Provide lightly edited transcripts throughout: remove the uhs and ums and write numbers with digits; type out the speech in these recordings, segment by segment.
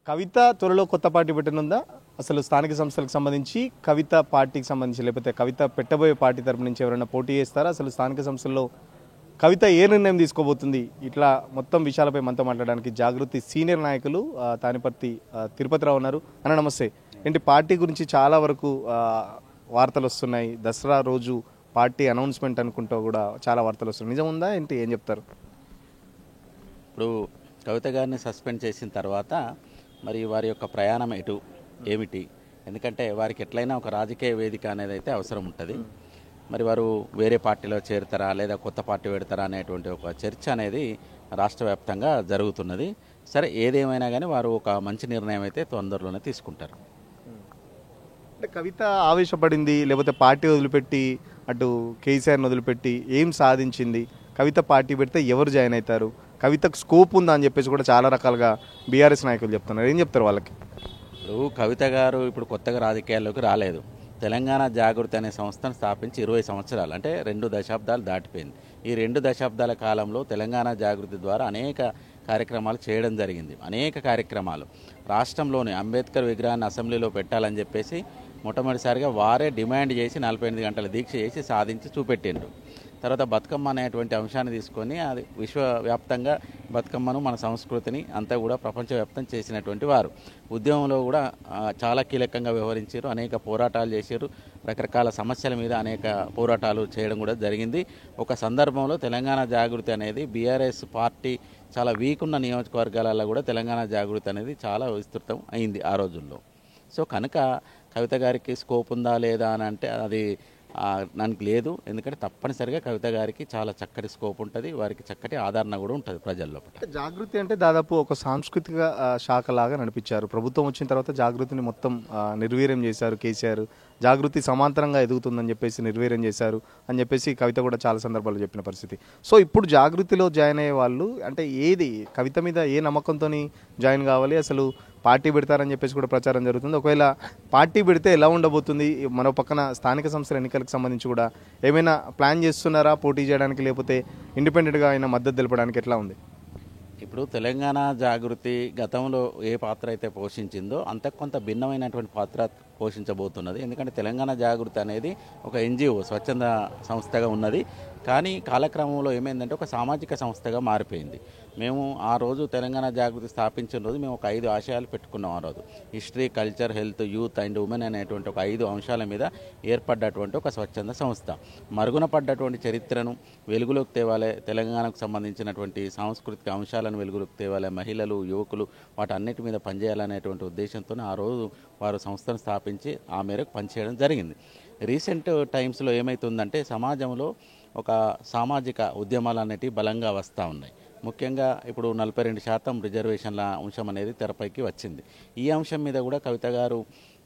కవిత త్వరలో కొత్త పార్టీ పెట్టనుందా? అసలు స్థానిక సంస్థలకు సంబంధించి కవిత పార్టీకి సంబంధించి లేకపోతే కవిత పెట్టబోయే పార్టీ తరపు నుంచి ఎవరైనా పోటీ చేస్తారా? అసలు స్థానిక సంస్థల్లో కవిత ఏ నిర్ణయం తీసుకోబోతుంది? ఇట్లా మొత్తం విషయాలపై మనతో మాట్లాడడానికి జాగృతి సీనియర్ నాయకులు తానిపర్తి తిరుపతిరావు ఉన్నారు. అన్న నమస్తే. ఏంటి పార్టీ గురించి చాలా వరకు వార్తలు వస్తున్నాయి. దసరా రోజు పార్టీ అనౌన్స్మెంట్ అనుకుంటూ కూడా చాలా వార్తలు వస్తున్నాయి. నిజం ఉందా ఏంటి? ఏం చెప్తారు? ఇప్పుడు కవిత గారిని సస్పెండ్ చేసిన తర్వాత మరి వారి యొక్క ప్రయాణం ఎటు ఏమిటి? ఎందుకంటే వారికి ఎట్లయినా ఒక రాజకీయ వేదిక అనేది అయితే అవసరం ఉంటుంది. మరి వారు వేరే పార్టీలో చేరుతారా లేదా కొత్త పార్టీ పెడతారా అనేటువంటి ఒక చర్చ అనేది రాష్ట్ర వ్యాప్తంగా జరుగుతున్నది. సరే, ఏదేమైనా కానీ వారు ఒక మంచి నిర్ణయం అయితే తొందరలోనే తీసుకుంటారు. అంటే కవిత ఆవేశపడింది లేకపోతే పార్టీ వదిలిపెట్టి అటు కేసీఆర్ని వదిలిపెట్టి ఏం సాధించింది? కవిత పార్టీ పెడితే ఎవరు జాయిన్ అవుతారు? కవితకు స్కోప్ ఉందా అని చెప్పేసి కూడా చాలా రకాలుగా బీఆర్ఎస్ నాయకులు చెప్తున్నారు. ఏం చెప్తారు వాళ్ళకి? ఇప్పుడు కవిత గారు ఇప్పుడు కొత్తగా రాజకీయాల్లోకి రాలేదు. తెలంగాణ జాగృతి అనే సంస్థను స్థాపించి 20 సంవత్సరాలు అంటే 2 దశాబ్దాలు దాటిపోయింది. ఈ 2 దశాబ్దాల కాలంలో తెలంగాణ జాగృతి ద్వారా అనేక కార్యక్రమాలు చేయడం జరిగింది. అనేక కార్యక్రమాలు రాష్ట్రంలోని అంబేద్కర్ విగ్రహాన్ని అసెంబ్లీలో పెట్టాలని చెప్పేసి మొట్టమొదటిసారిగా వారే డిమాండ్ చేసి 48 గంటల దీక్ష చేసి సాధించి చూపెట్టిండ్రు. తర్వాత బతుకమ్మ అనేటువంటి అంశాన్ని తీసుకొని అది విశ్వవ్యాప్తంగా బతుకమ్మను మన సంస్కృతిని అంతా కూడా ప్రపంచవ్యాప్తం చేసినటువంటి వారు. ఉద్యమంలో కూడా చాలా కీలకంగా వ్యవహరించారు. అనేక పోరాటాలు చేశారు. రకరకాల సమస్యల మీద అనేక పోరాటాలు చేయడం కూడా జరిగింది. ఒక సందర్భంలో తెలంగాణ జాగృతి అనేది బీఆర్ఎస్ పార్టీ చాలా వీక్ ఉన్న నియోజకవర్గాలలో కూడా తెలంగాణ జాగృతి అనేది చాలా విస్తృతం అయింది ఆ రోజుల్లో. సో కనుక కవిత గారికి స్కోప్ ఉందా లేదా అని అంటే అది నాకు లేదు. ఎందుకంటే తప్పనిసరిగా కవిత గారికి చాలా చక్కటి స్కోప్ ఉంటుంది. వారికి చక్కటి ఆదరణ కూడా ఉంటుంది ప్రజల్లో. జాగృతి అంటే దాదాపు ఒక సాంస్కృతిక శాఖ లాగా నడిపించారు. ప్రభుత్వం వచ్చిన తర్వాత జాగృతిని మొత్తం నిర్వీర్యం చేశారు కేసీఆర్. జాగృతి సమాంతరంగా ఎదుగుతుందని చెప్పేసి నిర్వీర్యం చేశారు అని చెప్పేసి కవిత కూడా చాలా సందర్భాల్లో చెప్పిన పరిస్థితి. సో ఇప్పుడు జాగృతిలో జాయిన్ అయ్యే వాళ్ళు అంటే ఏది కవిత మీద ఏ నమ్మకంతో జాయిన్ కావాలి? అసలు పార్టీ పెడతారని చెప్పేసి కూడా ప్రచారం జరుగుతుంది. ఒకవేళ పార్టీ పెడితే ఎలా ఉండబోతుంది? మరో పక్కన స్థానిక సంస్థల ఎన్నికలకు సంబంధించి కూడా ఏమైనా ప్లాన్ చేస్తున్నారా పోటీ చేయడానికి? లేకపోతే ఇండిపెండెంట్గా ఆయన మద్దతు తెలపడానికి ఎట్లా ఉంది? ఇప్పుడు తెలంగాణ జాగృతి గతంలో ఏ పాత్ర అయితే పోషించిందో అంతకు కొంత భిన్నమైనటువంటి పాత్ర పోషించబోతున్నది. ఎందుకంటే తెలంగాణ జాగృతి అనేది ఒక ఎన్జిఓ స్వచ్ఛంద సంస్థగా ఉన్నది. కానీ కాలక్రమంలో ఏమైందంటే ఒక సామాజిక సంస్థగా మారిపోయింది. మేము ఆ రోజు తెలంగాణ జాగృతి స్థాపించిన రోజు మేము ఒక 5 ఆశయాలు పెట్టుకున్నాం. ఆ రోజు history, culture, health, youth and women అనేటువంటి ఒక 5 అంశాల మీద ఏర్పడ్డటువంటి ఒక స్వచ్ఛంద సంస్థ. మరుగున పడ్డటువంటి చరిత్రను వెలుగులోకి తేవాలి, తెలంగాణకు సంబంధించినటువంటి సాంస్కృతిక అంశాలను వెలుగులోకి తేవాలి, మహిళలు, యువకులు వాటన్నిటి మీద పనిచేయాలనేటువంటి ఉద్దేశంతో ఆ రోజు వారు సంస్థను స్థాపించి ఆ మేరకు పనిచేయడం జరిగింది. రీసెంట్ టైమ్స్లో ఏమవుతుందంటే సమాజంలో ఒక సామాజిక ఉద్యమాలు అనేటివి బలంగా వస్తూ ఉన్నాయి. ముఖ్యంగా ఇప్పుడు 42% రిజర్వేషన్ల అంశం అనేది తెరపైకి వచ్చింది. ఈ అంశం మీద కూడా కవిత గారు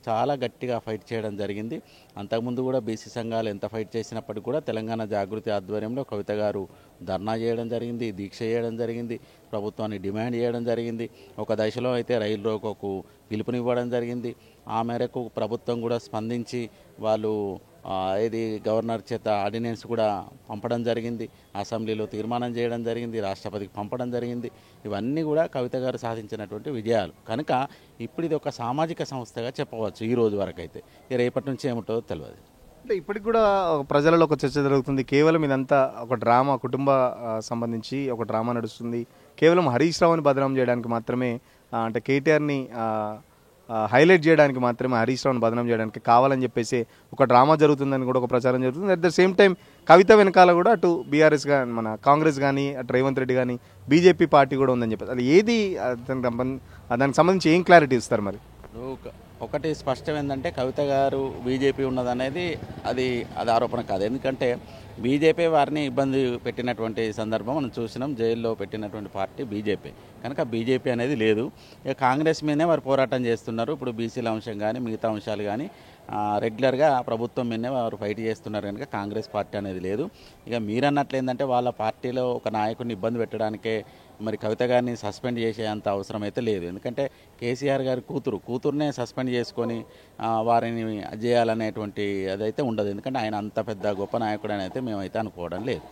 చాలా గట్టిగా ఫైట్ చేయడం జరిగింది. అంతకుముందు కూడా బీసీ సంఘాలు ఎంత ఫైట్ చేసినప్పటికీ కూడా తెలంగాణ జాగృతి ఆధ్వర్యంలో కవిత గారు ధర్నా చేయడం జరిగింది, దీక్ష చేయడం జరిగింది, ప్రభుత్వాన్ని డిమాండ్ చేయడం జరిగింది. ఒక దశలో అయితే రైలు రోకోకు పిలుపునివ్వడం జరిగింది. ఆ మేరకు ప్రభుత్వం కూడా స్పందించి వాళ్ళు ఇది గవర్నర్ చేత ఆర్డినెన్స్ కూడా పంపడం జరిగింది, అసెంబ్లీలో తీర్మానం చేయడం జరిగింది, రాష్ట్రపతికి పంపడం జరిగింది. ఇవన్నీ కూడా కవిత గారు సాధించినటువంటి విజయాలు. కనుక ఇప్పుడు ఇది ఒక సామాజిక సంస్థగా చెప్పవచ్చు ఈ రోజు వరకు అయితే. రేపటి నుంచి ఏముంటుందో తెలియదు. అంటే ఇప్పటికి కూడా ప్రజలలో ఒక చర్చ జరుగుతుంది. కేవలం ఇదంతా ఒక డ్రామా, కుటుంబ సంబంధించి ఒక డ్రామా నడుస్తుంది. కేవలం హరీష్ రావుని బదనాం చేయడానికి మాత్రమే, అంటే కేటీఆర్ని హైలైట్ చేయడానికి మాత్రమే, హరీష్ రావుని బదనాం చేయడానికి కావాలని చెప్పేసి ఒక డ్రామా జరుగుతుందని కూడా ఒక ప్రచారం జరుగుతుంది. అట్ ద సేమ్ టైం కవిత వెనకాల కూడా అటు బీఆర్ఎస్ కానీ, మన కాంగ్రెస్ కానీ, అటు రేవంత్ రెడ్డి కానీ, బీజేపీ పార్టీ కూడా ఉందని చెప్పేసి అది ఏది దానికి సంబంధించి ఏం క్లారిటీ ఇస్తారు మరి? ఒకటి స్పష్టం ఏంటంటే కవిత గారు బీజేపీ ఉన్నదనేది అది ఆరోపణ కాదు. ఎందుకంటే బీజేపీ వారిని ఇబ్బంది పెట్టినటువంటి సందర్భం మనం చూసినాం. జైల్లో పెట్టినటువంటి పార్టీ బీజేపీ. కనుక బీజేపీ అనేది లేదు. ఇక కాంగ్రెస్ మీదనే వారు పోరాటం చేస్తున్నారు. ఇప్పుడు బీసీల అంశం కానీ మిగతా అంశాలు కానీ రెగ్యులర్గా ప్రభుత్వం మీదనే వారు ఫైట్ చేస్తున్నారు. కనుక కాంగ్రెస్ పార్టీ అనేది లేదు. ఇక మీరన్నట్లు ఏంటంటే వాళ్ళ పార్టీలో ఒక నాయకుడిని ఇబ్బంది పెట్టడానికే మరి కవిత గారిని సస్పెండ్ చేసేంత అవసరం అయితే లేదు. ఎందుకంటే కేసీఆర్ గారి కూతురునే సస్పెండ్ చేసుకొని వారిని చేయాలనేటువంటి అదైతే ఉండదు. ఎందుకంటే ఆయన అంత పెద్ద గొప్ప నాయకుడు అని అయితే మేమైతే అనుకోవడం లేదు.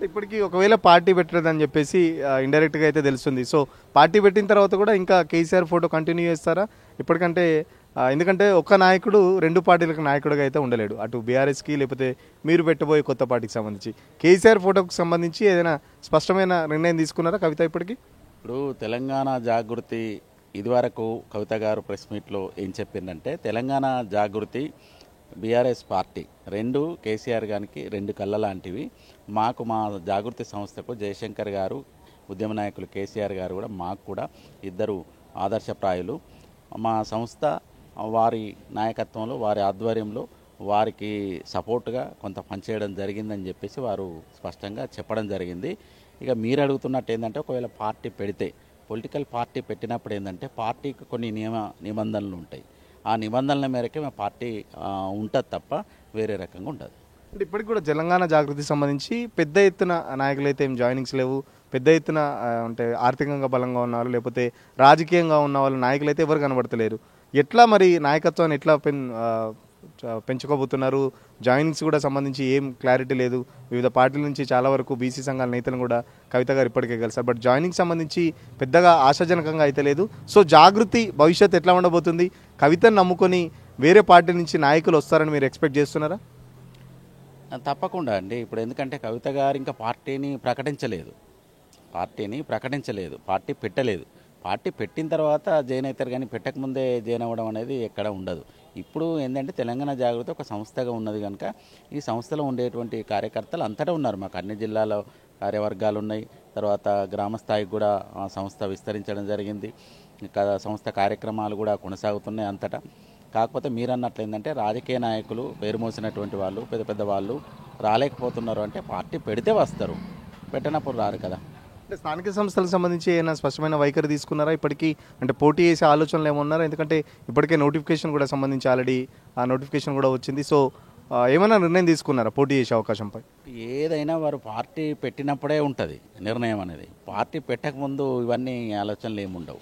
ఇప్పటికీ ఒకవేళ పార్టీ పెట్టలేదని చెప్పేసి ఇండైరెక్ట్గా అయితే తెలుస్తుంది. సో పార్టీ పెట్టిన తర్వాత కూడా ఇంకా కేసీఆర్ ఫోటో కంటిన్యూ చేస్తారా ఇప్పటికంటే? ఎందుకంటే ఒక్క నాయకుడు రెండు పార్టీలకు నాయకుడిగా అయితే ఉండలేడు, అటు బీఆర్ఎస్కి లేకపోతే మీరు పెట్టబోయే కొత్త పార్టీకి సంబంధించి. కేసీఆర్ ఫోటోకి సంబంధించి ఏదైనా స్పష్టమైన నిర్ణయం తీసుకున్నారా కవిత ఇప్పటికి? ఇప్పుడు తెలంగాణ జాగృతి ఇదివరకు కవిత గారు ప్రెస్ మీట్లో ఏం చెప్పిందంటే, తెలంగాణ జాగృతి బీఆర్ఎస్ పార్టీ రెండు కేసీఆర్ గారికి రెండు కళ్ళ లాంటివి. మాకు మా జాగృతి సంస్థకు జయశంకర్ గారు, ఉద్యమ నాయకులు కేసీఆర్ గారు కూడా మాకు కూడా ఇద్దరు ఆదర్శప్రాయులు. మా సంస్థ వారి నాయకత్వంలో, వారి ఆధ్వర్యంలో వారికి సపోర్టుగా కొంత పనిచేయడం జరిగిందని చెప్పేసి వారు స్పష్టంగా చెప్పడం జరిగింది. ఇక మీరు అడుగుతున్నట్టు ఏంటంటే, ఒకవేళ పార్టీ పెడితే, పొలిటికల్ పార్టీ పెట్టినప్పుడు ఏంటంటే పార్టీకి కొన్ని నిబంధనలు ఉంటాయి. ఆ నిబంధనల మేరకే మా పార్టీ ఉంటుంది తప్ప వేరే రకంగా ఉండదు. అంటే ఇప్పటికి కూడా తెలంగాణ జాగృతికి సంబంధించి పెద్ద ఎత్తున నాయకులు అయితే ఏం జాయినింగ్స్ లేవు. పెద్ద ఎత్తున అంటే ఆర్థికంగా బలంగా ఉన్నవాళ్ళు లేకపోతే రాజకీయంగా ఉన్న వాళ్ళు నాయకులు అయితే ఎవరు కనబడతలేరు. ఎట్లా మరి నాయకత్వాన్ని ఎట్లా పెంచుకోబోతున్నారు? జాయినింగ్స్ కూడా సంబంధించి ఏం క్లారిటీ లేదు. వివిధ పార్టీల నుంచి చాలా వరకు బీసీ సంఘాల నేతలను కూడా కవిత గారు ఇప్పటికే కలిసారు. బట్ జాయినింగ్ సంబంధించి పెద్దగా ఆశాజనకంగా అయితే లేదు. సో జాగృతి భవిష్యత్తు ఎట్లా ఉండబోతుంది? కవితను నమ్ముకొని వేరే పార్టీ నుంచి నాయకులు వస్తారని మీరు ఎక్స్పెక్ట్ చేస్తున్నారా? తప్పకుండా అండి. ఇప్పుడు ఎందుకంటే కవిత గారు ఇంకా పార్టీ ప్రకటించలేదు, పార్టీ పెట్టలేదు. పార్టీ పెట్టిన తర్వాత జాయిన్ అవుతారు, కానీ పెట్టకముందే జాయిన్ అవ్వడం అనేది ఎక్కడ ఉండదు. ఇప్పుడు ఏంటంటే తెలంగాణ జాగృతి ఒక సంస్థగా ఉన్నది కనుక ఈ సంస్థలో ఉండేటువంటి కార్యకర్తలు అంతటా ఉన్నారు. మాకు అన్ని జిల్లాలో కార్యవర్గాలు ఉన్నాయి. తర్వాత గ్రామ స్థాయికి కూడా సంస్థ విస్తరించడం జరిగింది. సంస్థ కార్యక్రమాలు కూడా కొనసాగుతున్నాయి అంతటా. కాకపోతే మీరు అన్నట్లు ఏంటంటే రాజకీయ నాయకులు, పేరు మోసినటువంటి వాళ్ళు, పెద్ద పెద్ద వాళ్ళు రాలేకపోతున్నారు. అంటే పార్టీ పెడితే వస్తారు, పెట్టనప్పుడు రారు కదా. అంటే స్థానిక సంస్థలకు సంబంధించి ఏమైనా స్పష్టమైన వైఖరి తీసుకున్నారా ఇప్పటికీ? అంటే పోటీ చేసే ఆలోచనలు ఏమన్నారా? ఎందుకంటే ఇప్పటికే నోటిఫికేషన్ కూడా సంబంధించి ఆల్రెడీ ఆ నోటిఫికేషన్ కూడా వచ్చింది. సో ఏమైనా నిర్ణయం తీసుకున్నారా పోటీ చేసే అవకాశంపై? ఏదైనా వారు పార్టీ పెట్టినప్పుడే ఉంటుంది నిర్ణయం అనేది. పార్టీ పెట్టకముందు ఇవన్నీ ఆలోచనలు ఏముండవు.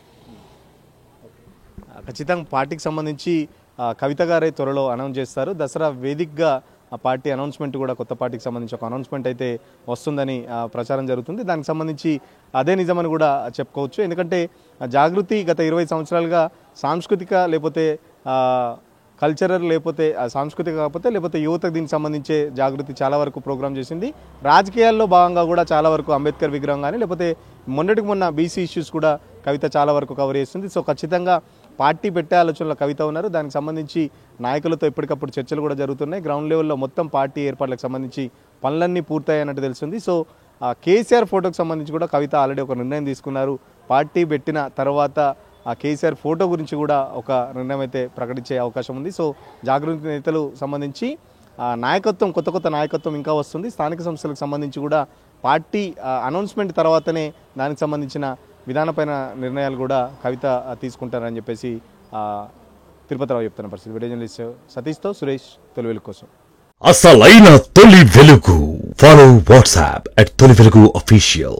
ఖచ్చితంగా పార్టీకి సంబంధించి కవిత గారే త్వరలో అనౌన్స్ చేస్తారు. దసరా వేదికగా ఆ పార్టీ అనౌన్స్మెంట్ కూడా, కొత్త పార్టీకి సంబంధించి ఒక అనౌన్స్మెంట్ అయితే వస్తుందని ప్రచారం జరుగుతుంది. దానికి సంబంధించి అదే నిజమని కూడా చెప్పుకోవచ్చు. ఎందుకంటే జాగృతి గత 20 సంవత్సరాలుగా సాంస్కృతిక లేకపోతే కల్చరల్ లేకపోతే సాంస్కృతిక కాకపోతే లేకపోతే యువతకు దీనికి సంబంధించే జాగృతి చాలా వరకు ప్రోగ్రామ్ చేసింది. రాజకీయాల్లో భాగంగా కూడా చాలా వరకు అంబేద్కర్ విగ్రహం కానీ లేకపోతే మొన్నటికి మొన్న బీసీ ఇష్యూస్ కూడా కవిత చాలా వరకు కవర్ చేస్తుంది. సో ఖచ్చితంగా పార్టీ పెట్టే ఆలోచనలో కవిత ఉన్నారు. దానికి సంబంధించి నాయకులతో ఎప్పటికప్పుడు చర్చలు కూడా జరుగుతున్నాయి. గ్రౌండ్ లెవెల్లో మొత్తం పార్టీ ఏర్పాట్లకు సంబంధించి పనులన్నీ పూర్తయ్యాయన్నట్టు తెలుస్తుంది. సో కేసీఆర్ ఫోటోకి సంబంధించి కూడా కవిత ఆల్రెడీ ఒక నిర్ణయం తీసుకున్నారు. పార్టీ పెట్టిన తర్వాత ఆ కేసీఆర్ ఫోటో గురించి కూడా ఒక నిర్ణయం అయితే ప్రకటించే అవకాశం ఉంది. సో జాగృతి నేతలు సంబంధించి నాయకత్వం, కొత్త నాయకత్వం ఇంకా వస్తుంది. స్థానిక సంస్థలకు సంబంధించి కూడా పార్టీ అనౌన్స్మెంట్ తర్వాతనే దానికి సంబంధించిన విధానపైన నిర్ణయాలు కూడా కవిత తీసుకుంటారని చెప్పేసి తిరుపతిరావు చెప్తున్న పరిస్థితి. వీడియో జర్నలిస్ట్ సతీష్తో సురేష్, తొలి వెలుగు కోసం. అసలైన తొలి వెలుగు. ఫాలో వాట్సాప్ @తొలి వెలుగు అఫీషియల్.